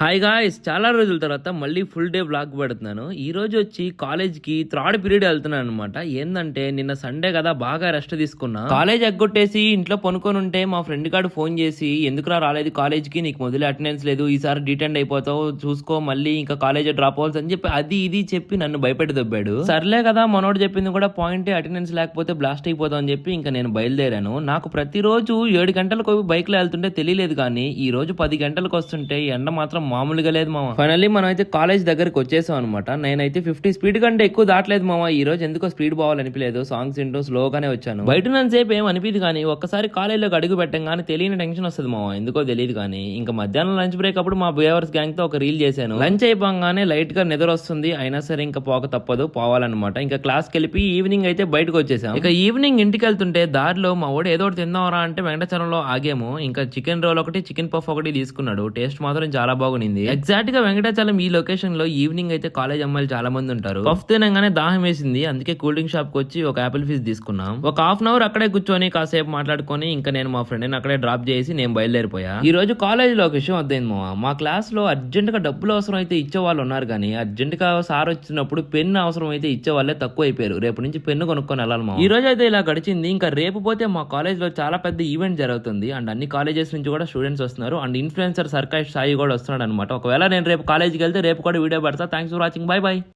Hi guys, చాలా రోజుల తర్వాత మళ్ళీ ఫుల్ డే వ్లాగ్ పెడుతున్నాను. ఈ రోజు వచ్చి కాలేజ్కి థర్డ్ పీరియడ్ వెళ్తున్నాను అనమాట. ఏంటంటే నిన్న సండే కదా, బాగా రెస్ట్ తీసుకున్నా. కాలేజ్ ఎగ్గొట్టేసి ఇంట్లో పనుకొని ఉంటే మా ఫ్రెండ్ గారు ఫోన్ చేసి, ఎందుకురా రాలేదు కాలేజ్కి, నీకు మొదలు అటెండెన్స్ లేదు, ఈసారి డిటెండ్ అయిపోతావు చూసుకో, మళ్ళీ ఇంకా కాలేజ్ డ్రాప్ అవ్వాల్సి అని చెప్పి అది ఇది చెప్పి నన్ను భయపెట్టి దొబ్బాడు. సర్లే కదా, మనోడు చెప్పింది కూడా పాయింటే, అటెండెన్స్ లేకపోతే బ్లాస్ట్ అయిపోతాం అని చెప్పి ఇంకా నేను బయలుదేరాను. నాకు ప్రతిరోజు 7 గంటలకు బైక్ లో వెళ్తుంటే తెలియలేదు, కానీ ఈ రోజు 10 గంటలకు వస్తుంటే ఎండ మాత్రం మామూలుగా లేదు మామ. ఫైనల్లీ మనం అయితే కాలేజ్ దగ్గరికి వచ్చేసాం అనమాట. నేనైతే 50 స్పీడ్ కంటే ఎక్కువ దాటలేదు మామ. ఈ రోజు ఎందుకో స్పీడ్ పోవాలనిపించలేదు, సాంగ్స్ వింటూ స్లోగానే వచ్చాను. బయట సేపు ఏం అనిపించదు, కానీ ఒక్కసారి కాలేజ్లోకి అడుగు పెట్టంగానే తెలియని టెన్షన్ వస్తుంది మామ, ఎందుకో తెలియదు. కానీ ఇంకా మధ్యాహ్నం లంచ్ బ్రేక్ అప్పుడు మా బేవర్స్ గ్యాంగ్ తో ఒక రీల్ చేశాను. లంచ్ అయిపోగానే లైట్ గా నిద్ర వస్తుంది, అయినా సరే ఇంకా పోక తప్పదు, పోవాలన్నమాట. ఇంకా క్లాస్ కి వెళ్ళి ఈవినింగ్ అయితే బయటకు వచ్చేసాం. ఇక ఈవినింగ్ ఇంటికి వెళ్తుంటే దారిలో మా వాడు ఏదో ఒకటి తిందామరా అంటే వెంకటాచలంలో ఆగాము. ఇంకా చికెన్ రోల్ ఒకటి, చికెన్ పఫ్ ఒకటి తీసుకున్నాడు. టేస్ట్ మాత్రం చాలా బాగుంది. ఎగ్జాక్ట్ గా వెంకటాచలం ఈ లొకేషన్ లో ఈవినింగ్ అయితే కాలేజ్ అమ్మాయిలు చాలా మంది ఉంటారు. పఫ్ తినగానే దాహం వేసింది, అందుకే కూల్ డ్రింక్ షాప్ కి వచ్చి ఒక ఆపిల్ ఫీజ్ తీసుకున్నాం. ఒక హాఫ్ అన్ అవర్ అక్కడే కూర్చొని కాసేపు మాట్లాడుకొని ఇంకా నేను మా ఫ్రెండ్ అక్కడే డ్రాప్ చేసి నేను బయలుదేరిపోయా. ఈ రోజు కాలేజ్ లో ఒక విషయం వద్దైంది మా క్లాస్ లో అర్జెంట్ గా డబ్బులు అవసరం అయితే ఇచ్చే వాళ్ళు ఉన్నారు, కానీ అర్జెంట్ గా సార్ వచ్చినప్పుడు పెన్ను అవసరం అయితే ఇచ్చే వాళ్ళే తక్కువ అయిపోయారు. రేపు నుంచి పెన్ను కొనుక్కొని వెళ్ళాలి మా. ఈ రోజు అయితే ఇలా గడిచింది. ఇంకా రేపు పోతే మా కాలేజ్ లో చాలా పెద్ద ఈవెంట్ జరుగుతుంది, అండ్ అన్ని కాలేజెస్ నుంచి కూడా స్టూడెంట్స్ వస్తున్నారు, అండ్ ఇన్ఫ్లుయెన్సర్ సర్కాష్ సాయి కూడా వస్తున్నాడు అనమాట. ఒకవేళ నేను రేపు కాలేజ్కి వెళ్తే రేపు కూడా వీడియో పెడతా. Thanks for watching, by by.